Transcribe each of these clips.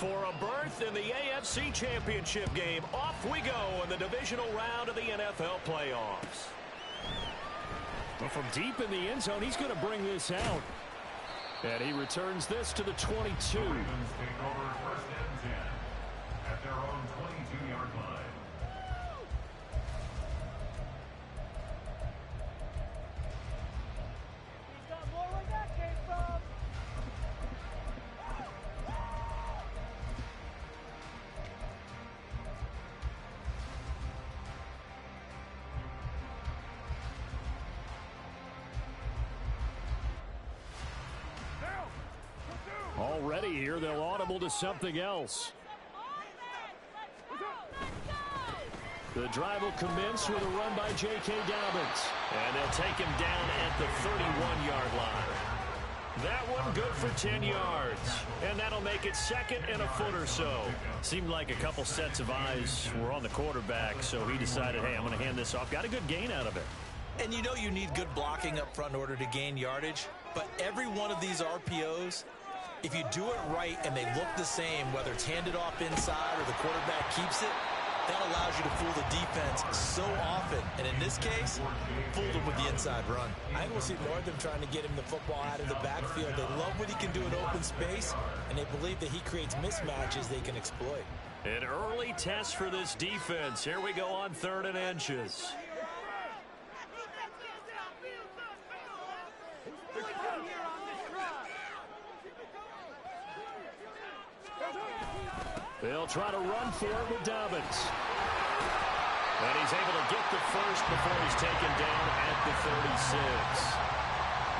For a berth in the AFC Championship game, off we go in the divisional round of the NFL playoffs. Well, from deep in the end zone, he's going to bring this out. And he returns this to the 22. Ravens take over 1st and 10 at their own 22-yard line. Already here, they'll audible to something else. The drive will commence with a run by J.K. Dobbins. And they'll take him down at the 31-yard line. That one good for 10 yards. And that'll make it 2nd and a foot or so. Seemed like a couple sets of eyes were on the quarterback, so he decided, hey, I'm going to hand this off. Got a good gain out of it. And you know you need good blocking up front in order to gain yardage. But every one of these RPOs, if you do it right and they look the same, whether it's handed off inside or the quarterback keeps it, that allows you to fool the defense so often. And in this case, fooled them with the inside run. I think we'll see more of them trying to get him the football out of the backfield. They love what he can do in open space, and they believe that he creates mismatches they can exploit. An early test for this defense. Here we go on 3rd and inches. They'll try to run for it with Dobbins. And he's able to get the first before he's taken down at the 36.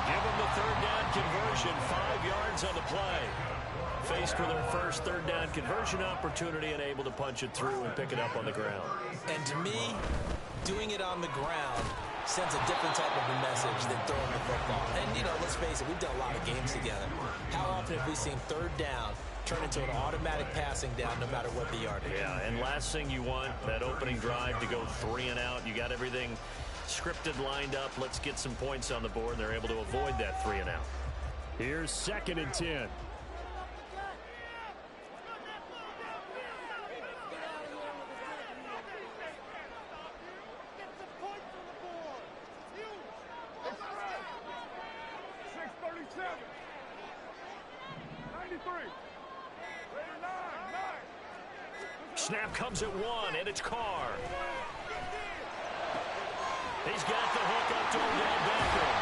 Give him the 3rd down conversion, 5 yards on the play. Faced with their first 3rd down conversion opportunity and able to punch it through and pick it up on the ground. And to me, doing it on the ground sends a different type of a message than throwing the football. And, you know, let's face it, we've done a lot of games together. How often have we seen 3rd down turn into an automatic passing down no matter what the yardage? Yeah, and last thing you want, that opening drive to go 3 and out. You got everything scripted, lined up. Let's get some points on the board, and they're able to avoid that 3 and out. Here's 2nd and 10. Snap comes at 1, and it's Carr. He's got the hook up to Odell Beckham.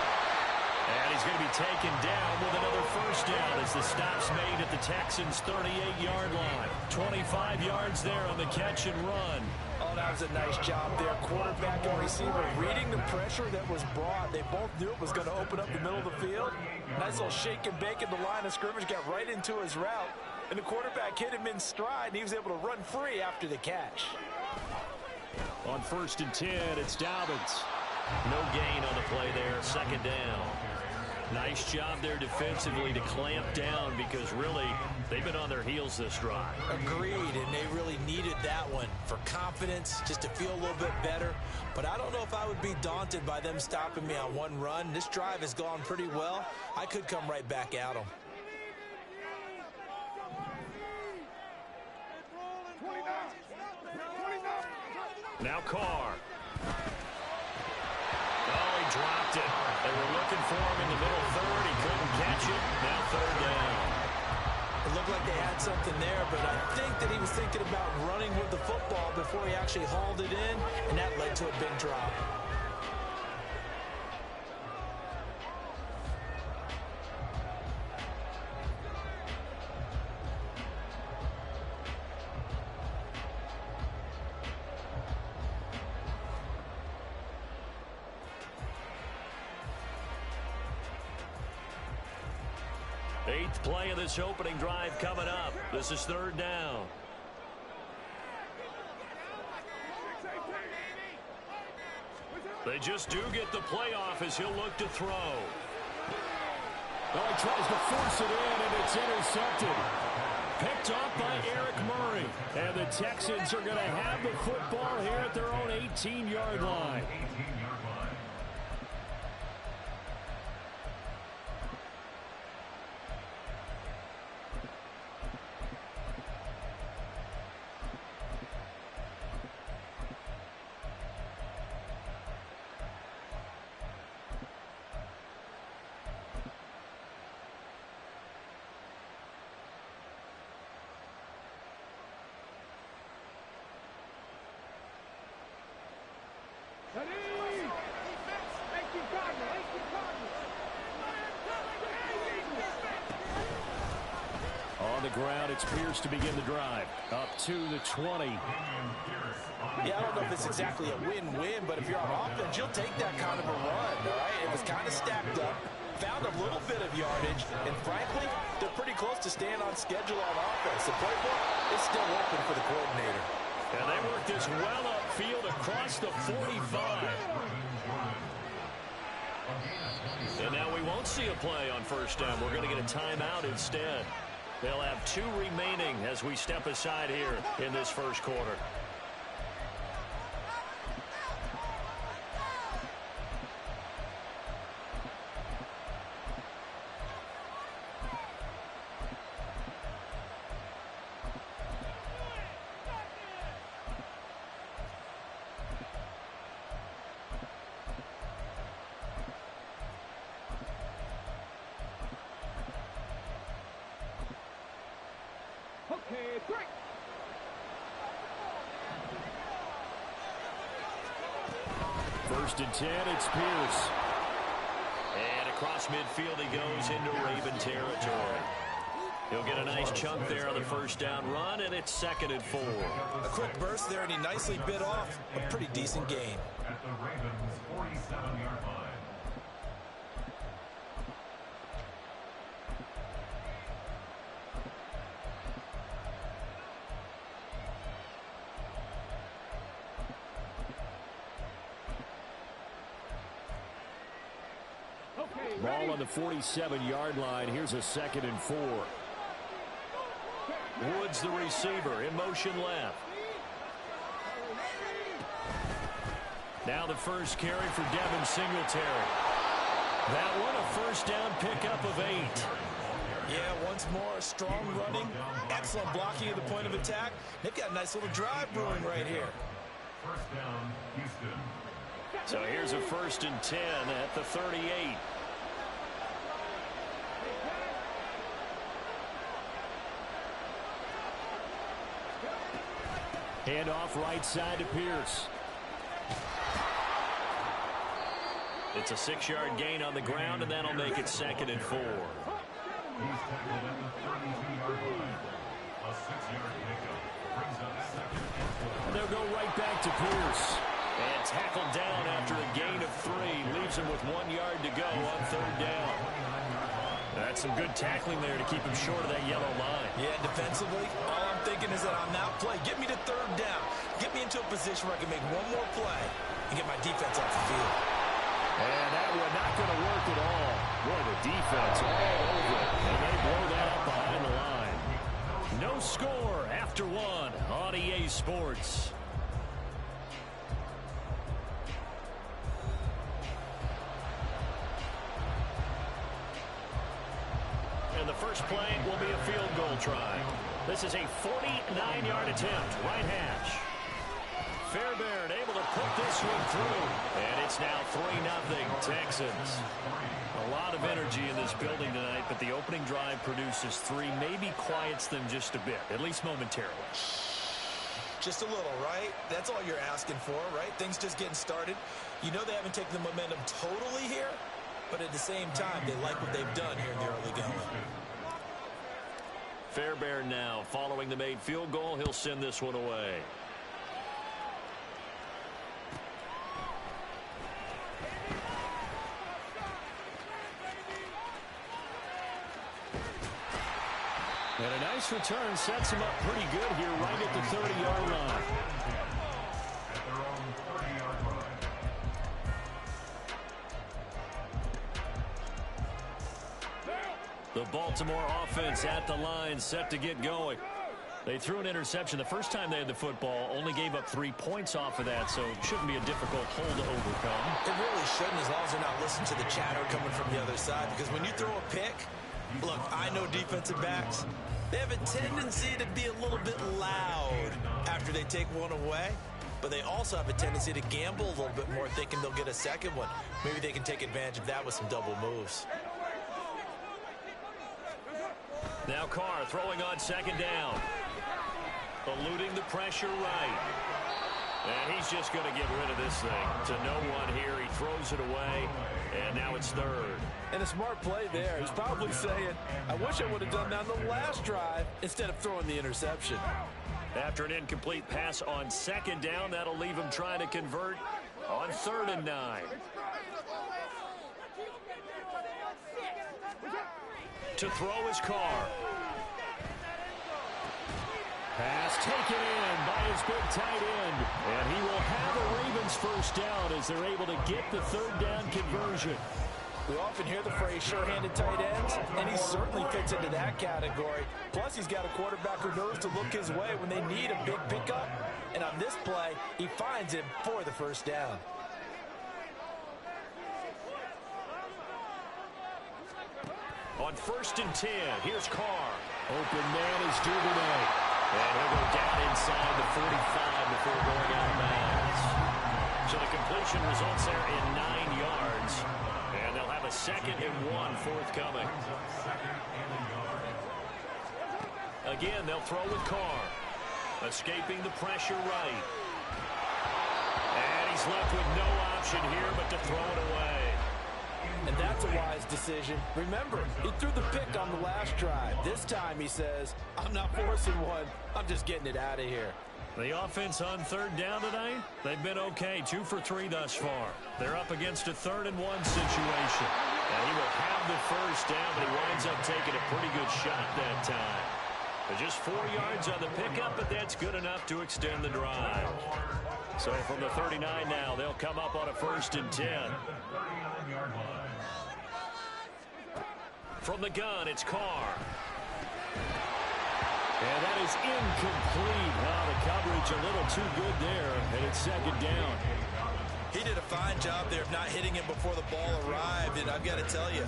And he's going to be taken down with another 1st down as the stop's made at the Texans' 38-yard line. 25 yards there on the catch and run. Oh, that was a nice job there. Quarterback and receiver reading the pressure that was brought. They both knew it was going to open up the middle of the field. Nice little shake and bake at the line of scrimmage, got right into his route. And the quarterback hit him in stride, and he was able to run free after the catch. On 1st and 10, it's Dobbins. No gain on the play there, 2nd down. Nice job there defensively to clamp down because really they've been on their heels this drive. Agreed, and they really needed that one for confidence, just to feel a little bit better. But I don't know if I would be daunted by them stopping me on one run. This drive has gone pretty well. I could come right back at them. Now Carr. Oh, he dropped it. They were looking for him in the middle 3rd. He couldn't catch it. Now 3rd down. It looked like they had something there, but I think that he was thinking about running with the football before he actually hauled it in, and that led to a big drop. Eighth play of this opening drive coming up. This is 3rd down. They just do get the playoff as he'll look to throw. Oh, he tries to force it in, and it's intercepted. Picked off by Eric Murray. And the Texans are going to have the football here at their own 18-yard line. on the ground. It's Pierce to begin the drive. Up to the 20. Yeah, I don't know if it's exactly a win-win, but if you're on offense, you'll take that kind of a run, all right? It was kind of stacked up, found a little bit of yardage, and frankly, they're pretty close to staying on schedule on offense. The playbook is still open for the coordinator. And they work this well upfield across the 45. And now we won't see a play on first down. We're going to get a timeout instead. They'll have 2 remaining as we step aside here in this first quarter. First and 10, it's Pierce. And across midfield he goes into Raven territory. He'll get a nice chunk there on the first down run, and it's 2nd and 4. A quick burst there, and he nicely bit off a pretty decent gain. At the Ravens' 47-yard line. Ball on the 47-yard line. Here's a 2nd and 4. Woods the receiver in motion left. Now the first carry for Devin Singletary. That one a first down pickup of 8. Yeah, once more, strong running, excellent blocking at the point of attack. They've got a nice little drive brewing right here. First down, Houston. So here's a 1st and 10 at the 38. Hand off right side to Pierce. It's a 6-yard gain on the ground, and that'll make it 2nd and 4. He's tackled at the 32-yard line. A 6-yard pickup brings up 2nd and 4. And they'll go right back to Pierce. And tackled down after a gain of 3. Leaves him with 1 yard to go on 3rd down. That's some good tackling there to keep him short of that yellow line. Yeah, defensively, all I'm thinking is that on that play, get me to 3rd down. Get me into a position where I can make one more play and get my defense off the field. And that one not going to work at all. Boy, the defense all over it. And they blow that up behind the line. No score after 1 on EA Sports. And the first play will be a field goal try. This is a 49-yard attempt, right hash. Fairbairn able to put this one through. And it's now 3-0 Texans. A lot of energy in this building tonight, but the opening drive produces 3, maybe quiets them just a bit, at least momentarily. Just a little, right? That's all you're asking for, right? Things just getting started. You know they haven't taken the momentum totally here, but at the same time, they like what they've done here in the early going. Fairbairn now, following the made field goal, he'll send this one away. And a nice return sets him up pretty good here right at the 30-yard line. At their own 30-yard line. The Baltimore offense at the line, set to get going. They threw an interception the first time they had the football, only gave up 3 points off of that, so it shouldn't be a difficult hole to overcome. It really shouldn't, as long as they're not listening to the chatter coming from the other side, because when you throw a pick, look, I know defensive backs, they have a tendency to be a little bit loud after they take one away, but they also have a tendency to gamble a little bit more, thinking they'll get a second one. Maybe they can take advantage of that with some double moves. Now Carr throwing on 2nd down. Eluding the pressure right. And he's just going to get rid of this thing to no one here. He throws it away, and now it's third. And a smart play there. He's probably saying, I wish I would have done that on the last drive instead of throwing the interception. After an incomplete pass on second down, that'll leave him trying to convert on 3rd and 9. To throw his Carr. Pass taken in by his big tight end. And he will have a Ravens first down as they're able to get the 3rd down conversion. We often hear the phrase sure-handed tight ends, and he certainly fits into that category. Plus, he's got a quarterback who knows to look his way when they need a big pickup. And on this play, he finds him for the first down. On 1st and 10, here's Carr. Open man is Duvernay. And he'll go down inside the 45 before going out of bounds. So the completion results there in 9 yards. And they'll have a 2nd and 1 forthcoming. Again, they'll throw with Carr. Escaping the pressure right. And he's left with no option here but to throw it away. And that's a wise decision. Remember, he threw the pick on the last drive. This time he says, I'm not forcing one. I'm just getting it out of here. The offense on 3rd down tonight, they've been okay. 2 for 3 thus far. They're up against a 3rd and 1 situation. And he will have the first down, but he winds up taking a pretty good shot that time. Just 4 yards on the pickup, but that's good enough to extend the drive. So from the 39 now, they'll come up on a 1st and 10. From the gun, it's Carr. And that is incomplete. The coverage a little too good there, and it's 2nd down. He did a fine job there of not hitting him before the ball arrived, and I've got to tell you,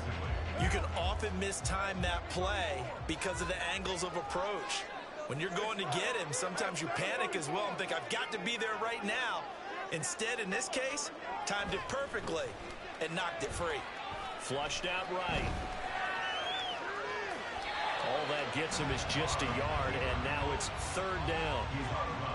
you can often mistime that play because of the angles of approach. When you're going to get him, sometimes you panic as well and think, I've got to be there right now. Instead, in this case, timed it perfectly and knocked it free. Flushed out right. All that gets him is just a yard, and now it's 3rd down.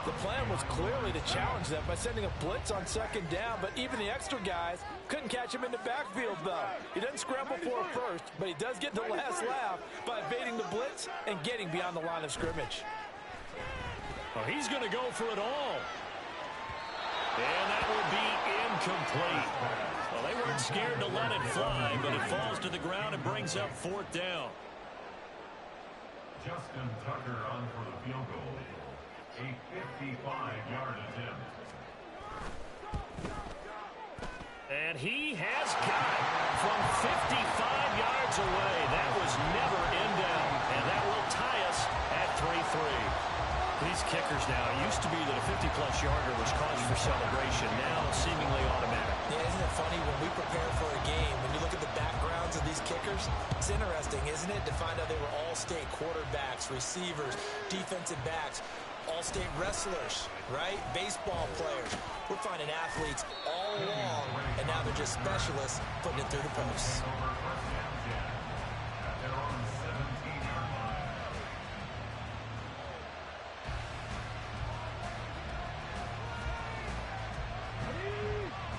The plan was clearly to challenge them by sending a blitz on 2nd down, but even the extra guys couldn't catch him in the backfield, though. He doesn't scramble for it first, but he does get the last laugh by evading the blitz and getting beyond the line of scrimmage. Well, he's going to go for it all. And that will be incomplete. Well, they weren't scared to let it fly, but it falls to the ground and brings up 4th down. Justin Tucker on for the field goal. A 55-yard attempt. And he has got it from 55 yards away. That was never in doubt. And that will tie us at 3-3. These kickers now, it used to be that a 50-plus yarder was cause for celebration. Now seemingly automatic. Yeah, isn't it funny when we prepare for a game, when you look at the backgrounds of these kickers, it's interesting, isn't it, to find out they were all-state quarterbacks, receivers, defensive backs, all-state wrestlers, right? Baseball players. We're finding athletes all along, and now they're just specialists putting it through the posts.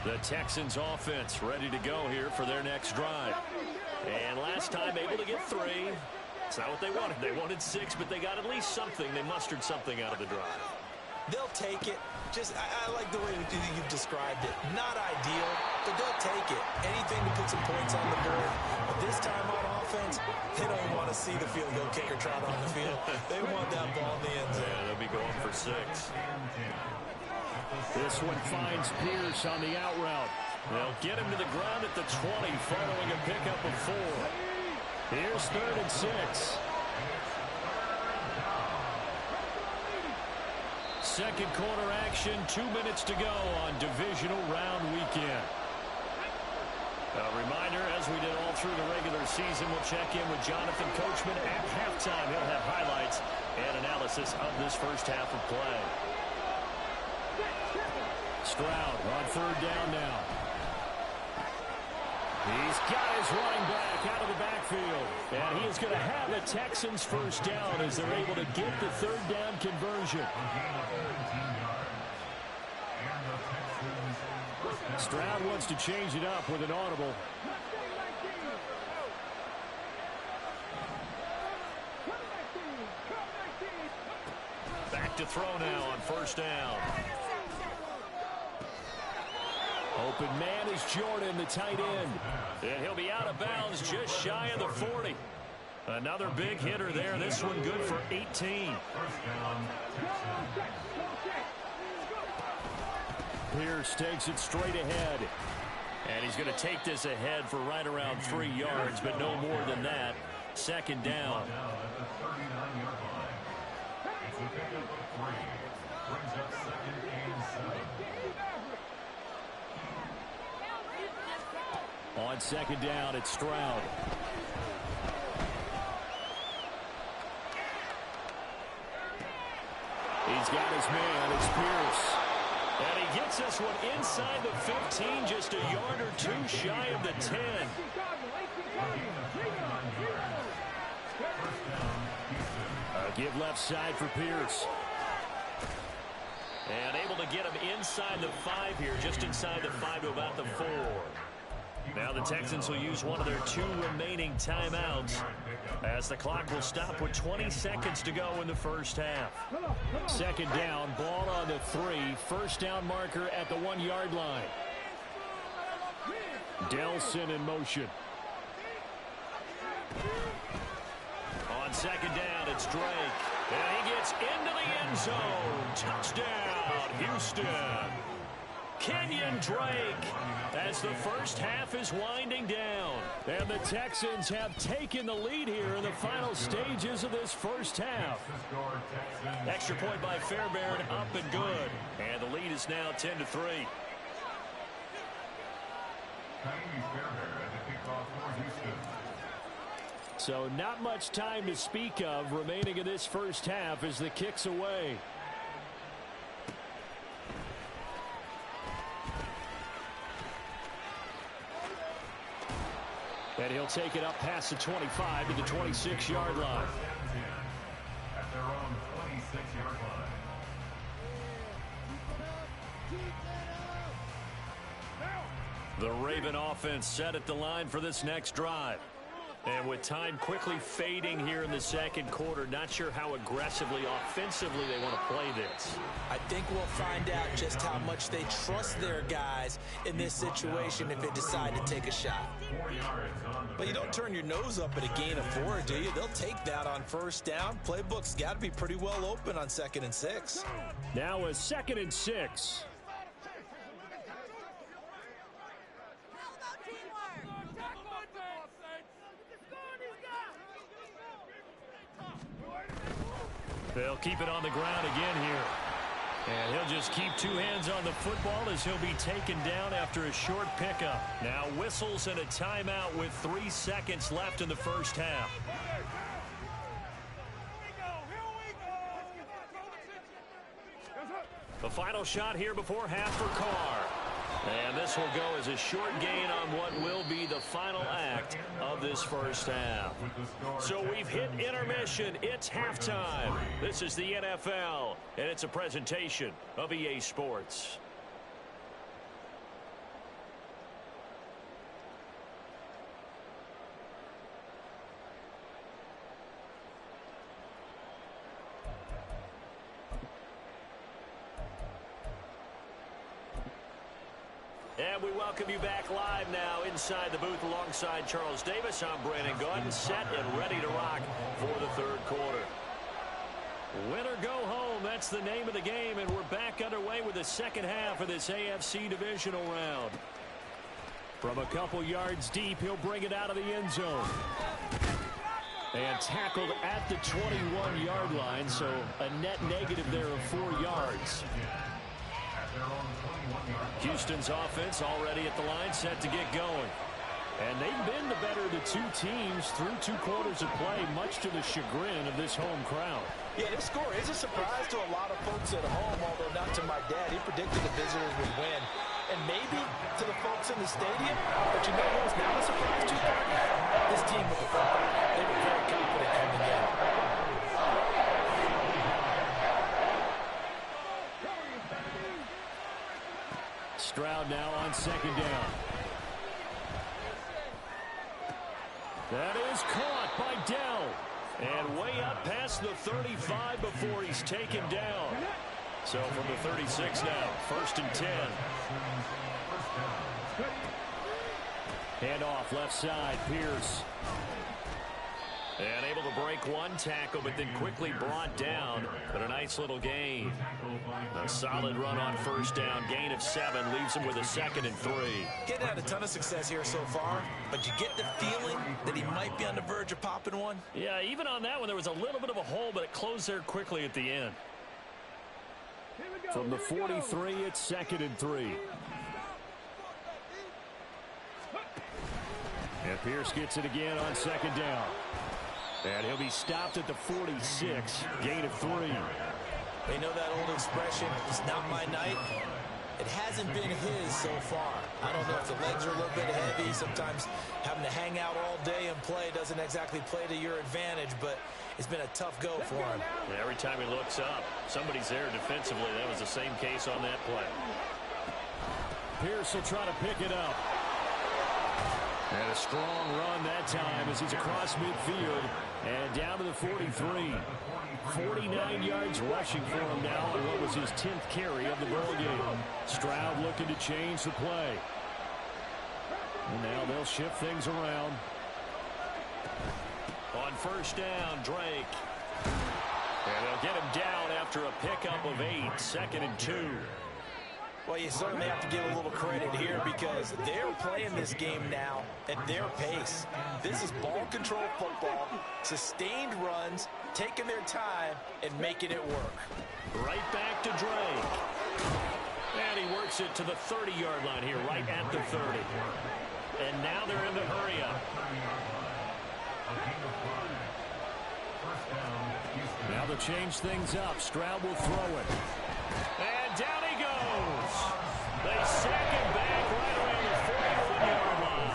The Texans offense ready to go here for their next drive. And last time able to get 3. It's not what they wanted. They wanted 6, but they got at least something. They mustered something out of the drive. They'll take it. I like the way you've described it. Not ideal, but they'll take it. Anything to put some points on the board. But this time on offense, they don't want to see the field goal kicker trot on the field. They want that ball in the end zone. Yeah, they'll be going for 6. This one finds Pierce on the out route. They'll get him to the ground at the 20 following a pickup of 4. Here's 3rd and 6. Second quarter action, 2 minutes to go on divisional round weekend. A reminder, as we did all through the regular season, we'll check in with Jonathan Coachman at halftime. He'll have highlights and analysis of this first half of play. Stroud on 3rd down now. He's got his running back out of the backfield. And he is going to have the Texans first down as they're able to get the 3rd down conversion. Stroud wants to change it up with an audible. Back to throw now on first down. Open man is Jordan, the tight end. And he'll be out of bounds just shy of the 40. Another big hitter there. This one good for 18. Pierce takes it straight ahead. And he's going to take this ahead for right around 3 yards, but no more than that. Second down. On second down, it's Stroud. He's got his man. It's Pierce. And he gets this one inside the 15, just a yard or two shy of the 10. Give left side for Pierce. And able to get him inside the 5 here, just inside the 5 to about the 4. Now the Texans will use one of their 2 remaining timeouts as the clock will stop with 20 seconds to go in the first half. Second down, ball on the 3. First down marker at the 1-yard line. Delson in motion. On second down, it's Drake. And he gets into the end zone. Touchdown, Houston. Kenyon Drake as the first half is winding down. And the Texans have taken the lead here in the final stages of this first half. Extra point by Fairbairn, up and good. And the lead is now 10-3. So not much time to speak of remaining in this first half as the kick's away. And he'll take it up past the 25 to the 26-yard line. At their own 26-yard line. The Raven offense set at the line for this next drive. And with time quickly fading here in the second quarter, not sure how aggressively, offensively they want to play this. I think we'll find out just how much they trust their guys in this situation if they decide to take a shot. But you don't turn your nose up at a gain of 4, do you? They'll take that on first down. Playbook's got to be pretty well open on 2nd and 6. Now a 2nd and 6. They'll keep it on the ground again here. And he'll just keep 2 hands on the football as he'll be taken down after a short pickup. Now whistles and a timeout with 3 seconds left in the first half. The final shot here before half for Carr. And this will go as a short gain on what will be the final act of this first half. So we've hit intermission. It's halftime. This is the NFL, and it's a presentation of EA Sports. And we welcome you back live now inside the booth alongside Charles Davis. I'm Brandon Gaudin, set and ready to rock for the third quarter. Win or go home, that's the name of the game, and we're back underway with the second half of this AFC divisional round. From a couple yards deep, he'll bring it out of the end zone. And tackled at the 21-yard line, so a net negative there of 4 yards. Houston's offense already at the line, set to get going. And they've been the better of the 2 teams through 2 quarters of play, much to the chagrin of this home crowd. Yeah, this score is a surprise to a lot of folks at home, although not to my dad. He predicted the visitors would win. And maybe to the folks in the stadium, but you know who's not a surprise to? This team with the front line. They were very confident coming in. Stroud now on second down. That is caught by Dell. And way up past the 35 before he's taken down. So from the 36 now, 1st and 10. Hand off left side, Pierce. And able to break one tackle, but then quickly brought down. But a nice little gain. A solid run on 1st down. Gain of 7 leaves him with a 2nd and 3. Getting had a ton of success here so far, but you get the feeling that he might be on the verge of popping one. Yeah, even on that one, there was a little bit of a hole, but it closed there quickly at the end. From the 43, it's 2nd and 3. And Pierce gets it again on 2nd down. And he'll be stopped at the 46. Gain of 3. They know that old expression, it's not my night. It hasn't been his so far. I don't know if the legs are a little bit heavy. Sometimes having to hang out all day and play doesn't exactly play to your advantage, but it's been a tough go for him. And every time he looks up, somebody's there defensively. That was the same case on that play. Pierce will try to pick it up. And a strong run that time as he's across midfield and down to the 43. 49 yards rushing for him now on what was his 10th carry of the ball game. Stroud looking to change the play. And now they'll shift things around. On 1st down, Drake. And they'll get him down after a pickup of 8. 2nd and 2. Well, you certainly have to give a little credit here because they're playing this game now at their pace. This is ball control football, sustained runs, taking their time, and making it work. Right back to Drake. And he works it to the 30-yard line here, right at the 30. And now they're in the hurry-up. Now they'll change things up. Stroud will throw it. And down he goes. They sack him back right around the 41-yard line.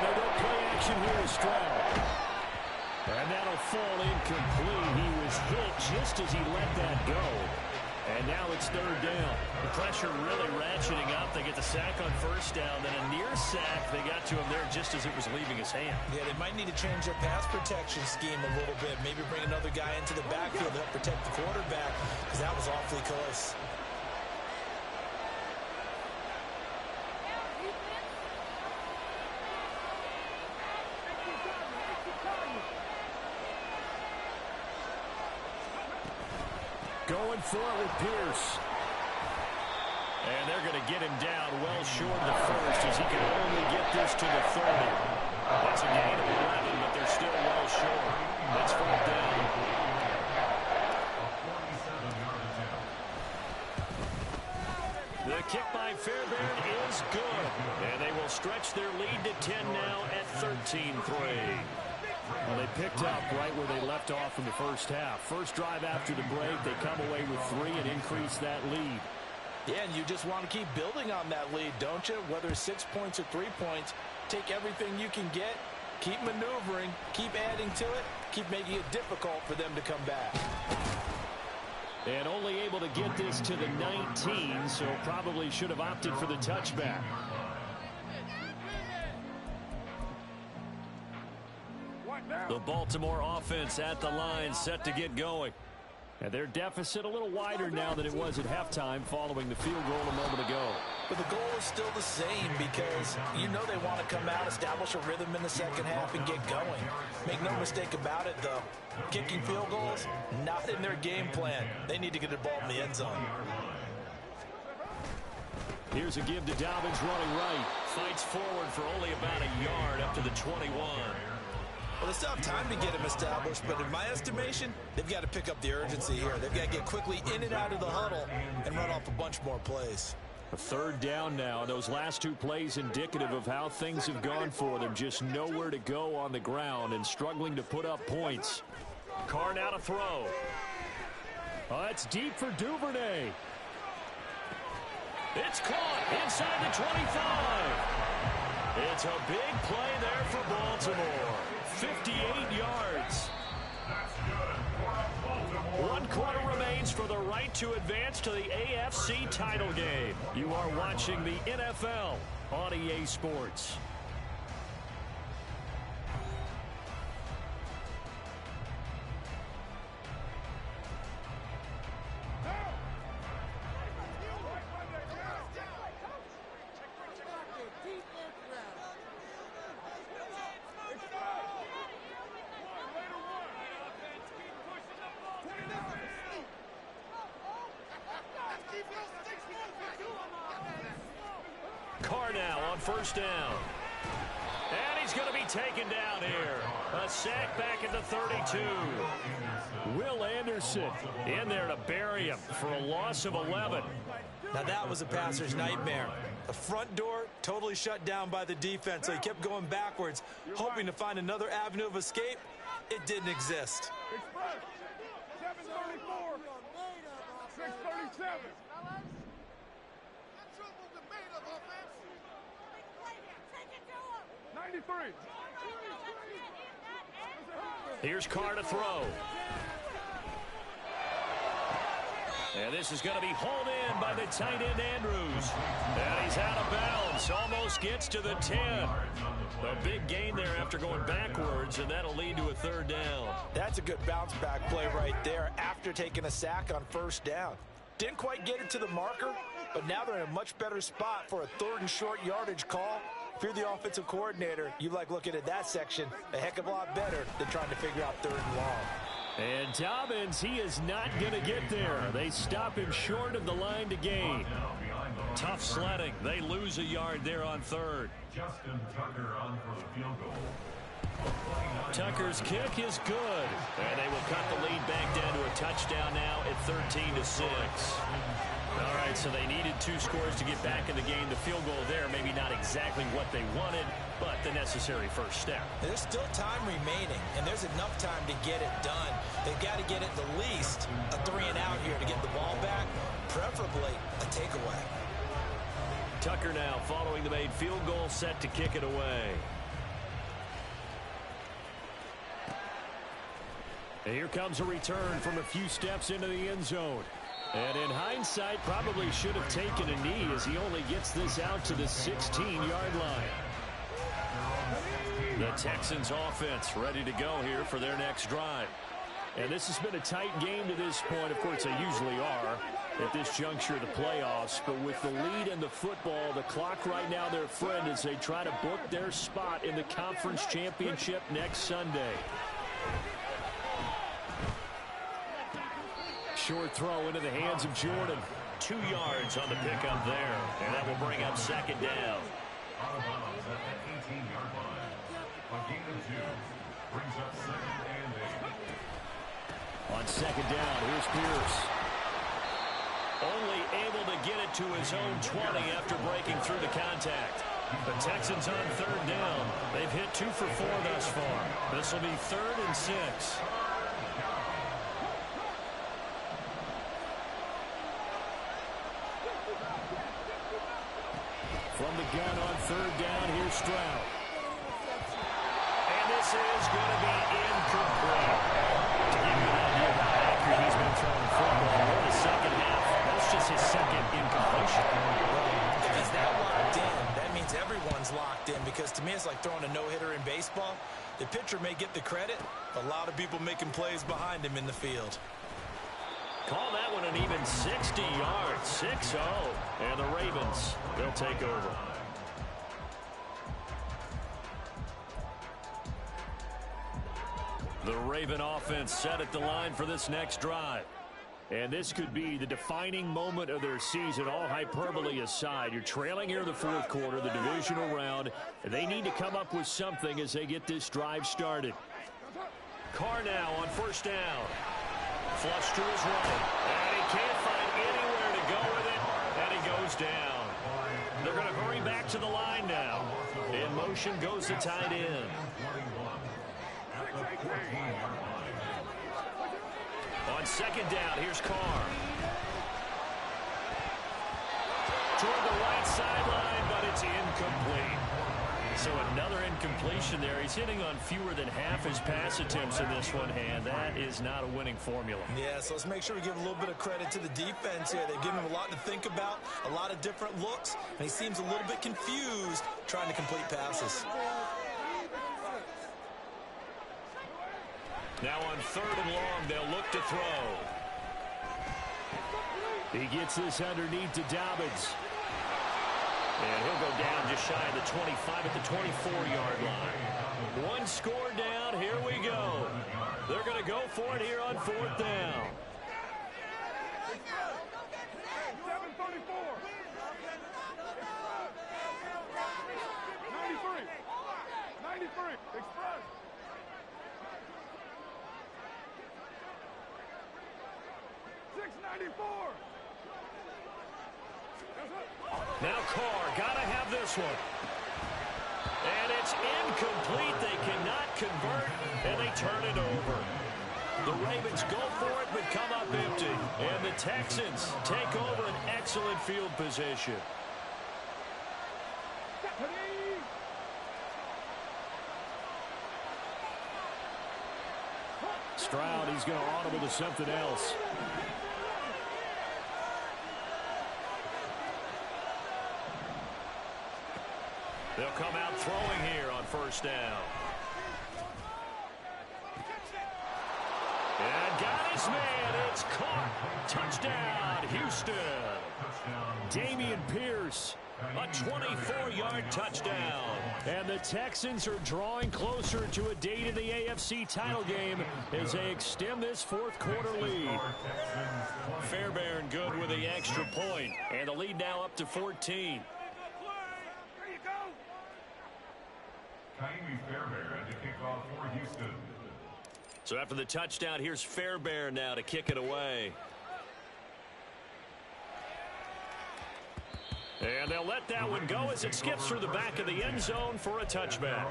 They go play action here with Stroud. And that'll fall incomplete. He was hit just as he let that go. And now it's 3rd down. The pressure really ratcheting up. They get the sack on 1st down. Then a near sack. They got to him there just as it was leaving his hand. Yeah, they might need to change their pass protection scheme a little bit. Maybe bring another guy into the backfield to help protect the quarterback because that was awfully close. Going for it with Pierce. And they're going to get him down well short of the 1st as he can only get this to the 30. That's a gain of 11, but they're still well short. That's 4th down. The kick by Fairbairn is good. And they will stretch their lead to 10 now at 13-3. Well, they picked up right where they left off in the 1st half. First drive after the break, they come away with 3 and increase that lead. Yeah, and you just want to keep building on that lead, don't you? Whether 6 points or 3 points, take everything you can get, keep maneuvering, keep adding to it, keep making it difficult for them to come back. And only able to get this to the 19, so probably should have opted for the touchback. The Baltimore offense at the line, set to get going. And their deficit a little wider now than it was at halftime following the field goal a moment ago. But the goal is still the same because you know they want to come out, establish a rhythm in the 2nd half, and get going. Make no mistake about it, though. Kicking field goals, not in their game plan. They need to get the ball in the end zone. Here's a give to Dobbins running right. Fights forward for only about a yard up to the 21. Well, they still have time to get him established, but in my estimation, they've got to pick up the urgency here. They've got to get quickly in and out of the huddle and run off a bunch more plays. A 3rd down now. Those last 2 plays indicative of how things have gone for them. Just nowhere to go on the ground and struggling to put up points. Carr now to throw. Oh, it's deep for Duvernay. It's caught inside the 25. It's a big play there for Baltimore. 58 yards. 1 quarter remains for the right to advance to the AFC title game. You are watching the NFL on EA Sports. Carr now on first down. And he's going to be taken down here. A sack back at the 32. Will Anderson in there to bury him for a loss of 11. Now that was a passer's nightmare. The front door totally shut down by the defense, so he kept going backwards, hoping to find another avenue of escape. It didn't exist. Express, 734, 637. 93. Here's Carr to throw. And this is going to be hauled in by the tight end Andrews. And he's out of bounds. Almost gets to the 10. A big gain there after going backwards, and that'll lead to a third down. That's a good bounce back play right there after taking a sack on first down. Didn't quite get it to the marker, but now they're in a much better spot for a 3rd and short yardage call. If you're the offensive coordinator, you like looking at that section a heck of a lot better than trying to figure out 3rd and long. And Dobbins, he is not going to get there. They stop him short of the line to gain. Tough sledding. They lose a yard there on 3rd. Justin Tucker on for the field goal. Tucker's kick is good. And they will cut the lead back down to a touchdown now at 13-6. All right, so they needed 2 scores to get back in the game. The field goal there, maybe not exactly what they wanted, but the necessary first step. There's still time remaining, and there's enough time to get it done. They've got to get it at least a 3-and-out here to get the ball back, preferably a takeaway. Tucker now following the made field goal, set to kick it away. And here comes a return from a few steps into the end zone. And in hindsight, probably should have taken a knee as he only gets this out to the 16-yard line. The Texans offense ready to go here for their next drive. And this has been a tight game to this point. Of course, they usually are at this juncture of the playoffs. But with the lead in the football, the clock right now their friend as they try to book their spot in the conference championship next Sunday. Short throw into the hands of Jordan. 2 yards on the pickup there. And that will bring up 2nd down. Out of bounds at the 18-yard line. A gain of 2 brings up 2nd and 8. On 2nd down, here's Pierce. Only able to get it to his own 20 after breaking through the contact. The Texans on 3rd down. They've hit 2 for 4 thus far. This will be 3rd and 6. From the gun on 3rd down, here's Stroud. And this is going to be incomplete. To give you an idea of how accurate he's been throwing football in the second half, that's just his 2nd incompletion. If he's that locked in, that means everyone's locked in, because to me it's like throwing a no-hitter in baseball. The pitcher may get the credit, a lot of people making plays behind him in the field. Call that one an even 60 yards, 6-0. And the Ravens, they'll take over. The Raven offense set at the line for this next drive. And this could be the defining moment of their season, all hyperbole aside. You're trailing here in the 4th quarter, the divisional round. They need to come up with something as they get this drive started. Carr now on 1st down. Flush to his right, and he can't find anywhere to go with it, and he goes down. They're going to hurry back to the line now. In motion goes the tight end. On 2nd down, here's Carr. Toward the right sideline, but it's incomplete. So another incompletion there. He's hitting on fewer than half his pass attempts in this one, and that is not a winning formula. Yeah, so let's make sure we give a little bit of credit to the defense here. They've given him a lot to think about, a lot of different looks, and he seems a little bit confused trying to complete passes. Now on 3rd and long, they'll look to throw. He gets this underneath to Dobbins. And he'll go down just shy of the 25 at the 24-yard line. One score down. Here we go. They're going to go for it here on 4th down. 93. Express. Now Carr, gotta have this one. And it's incomplete. They cannot convert, and they turn it over. The Ravens go for it, but come up empty. And the Texans take over an excellent field position. Stroud, he's going to audible to something else. They'll come out throwing here on 1st down. And got his man. It's caught. Touchdown, Houston. Dameon Pierce, a 24-yard touchdown. And the Texans are drawing closer to a date in the AFC title game as they extend this 4th quarter lead. Fairbairn good with the extra point. And the lead now up to 14. Ka'imi Fairbairn to kick off for Houston. So after the touchdown, here's Fairbairn now to kick it away. And they'll let that one go as it skips through the back of the end zone for a touchback.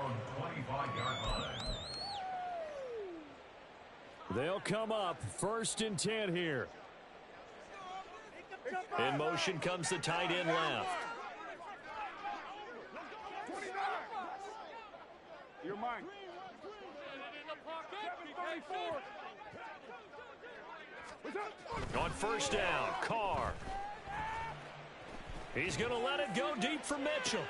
They'll come up 1st and 10 here. In motion comes the tight end left. You're mine. 734. On 1st down, Carr. He's going to let it go deep for Mitchell.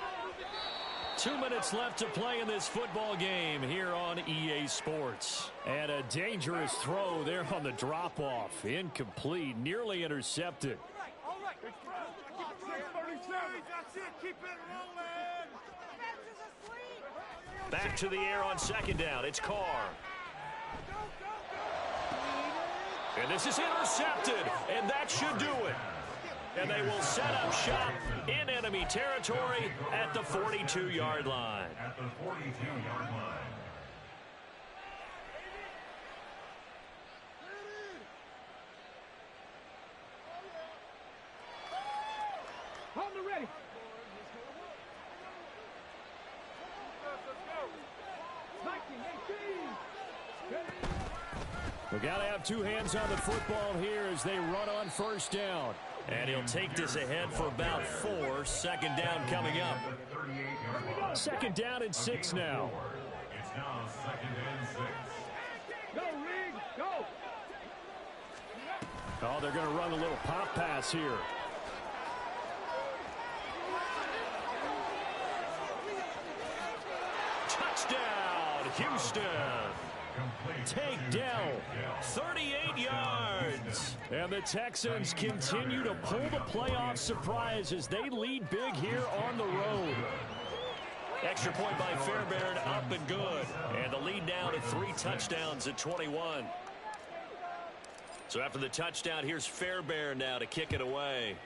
2 minutes left to play in this football game here on EA Sports. And a dangerous throw there on the drop-off. Incomplete, nearly intercepted. All right. 637. That's it. Keep it rolling. Back to the air on 2nd down. It's Carr. And this is intercepted, and that should do it. And they will set up shop in enemy territory at the 42-yard line. At the 42-yard line. Hold me ready. We got to have 2 hands on the football here as they run on 1st down. And he'll take this ahead for about 4. 2nd down coming up. 2nd down and 6 now. It's now 2nd and 6. Go, Reed, go. Oh, they're going to run a little pop pass here. Touchdown, Houston. Takedown, 38 yards. And the Texans continue to pull the playoff surprise as they lead big here on the road. Extra point by Fairbairn, up and good. And the lead now to 3 touchdowns at 21. So after the touchdown, here's Fairbairn now to kick it away.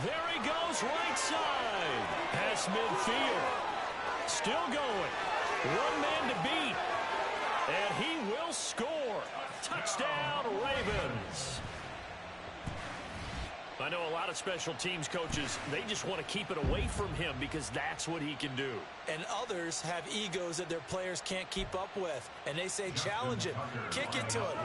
There he goes, right side. Past midfield. Still going. 1 man to beat. And he will score. Touchdown, Ravens. I know a lot lot of special teams coaches, they just want to keep it away from him because that's what he can do. And others have egos that their players can't keep up with. And they say, challenge him, kick it to him.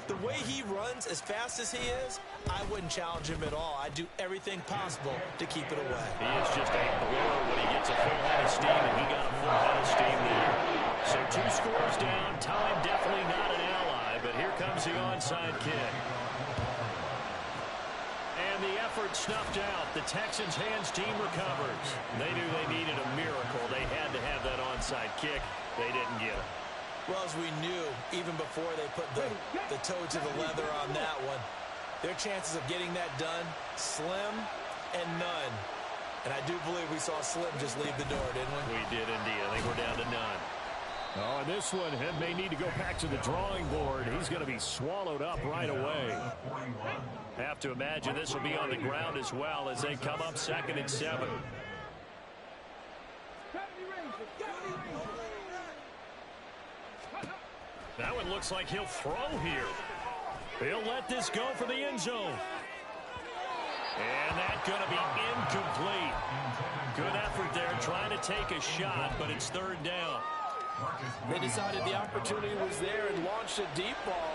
The way he runs as fast as he is, I wouldn't challenge him at all. I'd do everything possible to keep it away. He is just a blower when he gets a full head of steam, and he got a full head of steam there. So 2 scores down. Time definitely not an ally, but here comes the onside kick. And the effort snuffed out. The Texans' hands team recovers. They knew they needed a miracle. They had to have that onside kick. They didn't get it. Well, as we knew, even before they put the toe to the leather on that one, their chances of getting that done, slim and none. And I do believe we saw Slim just leave the door, didn't we? We did indeed. I think we're down to none. Oh, and this one may need to go back to the drawing board. He's going to be swallowed up right away. Have to imagine this will be on the ground as well as they come up 2nd and 7. That one looks like he'll throw here. He'll let this go for the end zone. And that's going to be incomplete. Good effort there trying to take a shot, but it's 3rd down. They decided the opportunity was there and launched a deep ball,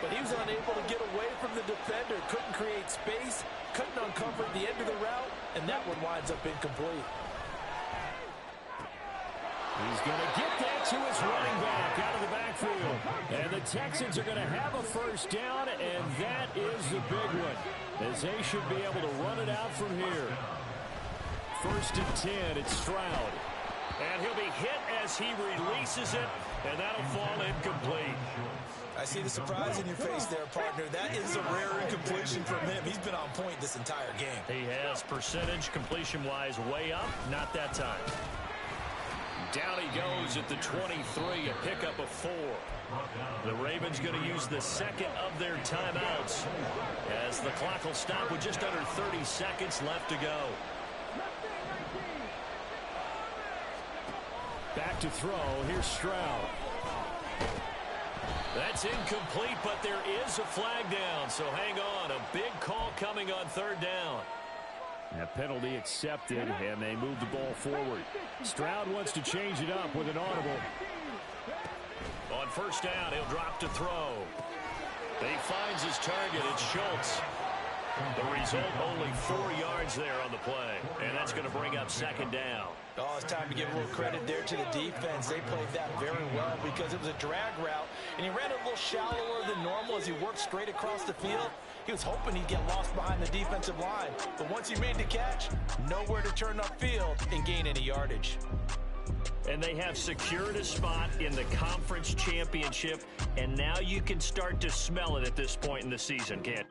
but he was unable to get away from the defender, couldn't create space, couldn't uncover the end of the route, and that one winds up incomplete. He's going to get that to his running back out of the backfield. And the Texans are going to have a 1st down, and that is the big one, as they should be able to run it out from here. 1st and 10, it's Stroud. And he'll be hit as he releases it, and that'll fall incomplete. I see the surprise in your face there, partner. That is a rare incompletion from him. He's been on point this entire game. He has percentage completion-wise way up, not that time. Down he goes at the 23, a pickup of 4. The Ravens going to use the 2nd of their timeouts as the clock will stop with just under 30 seconds left to go. Back to throw. Here's Stroud. That's incomplete, but there is a flag down, so hang on. A big call coming on 3rd down. That penalty accepted, and they move the ball forward. Stroud wants to change it up with an audible. On 1st down, he'll drop to throw. He finds his target. It's Schultz. The result, only 4 yards there on the play, and that's going to bring up 2nd down. Oh, it's time to give a little credit there to the defense. They played that very well because it was a drag route, and he ran a little shallower than normal as he worked straight across the field. He was hoping he'd get lost behind the defensive line, but once he made the catch, nowhere to turn upfield and gain any yardage. And they have secured a spot in the conference championship, and now you can start to smell it at this point in the season, can't you?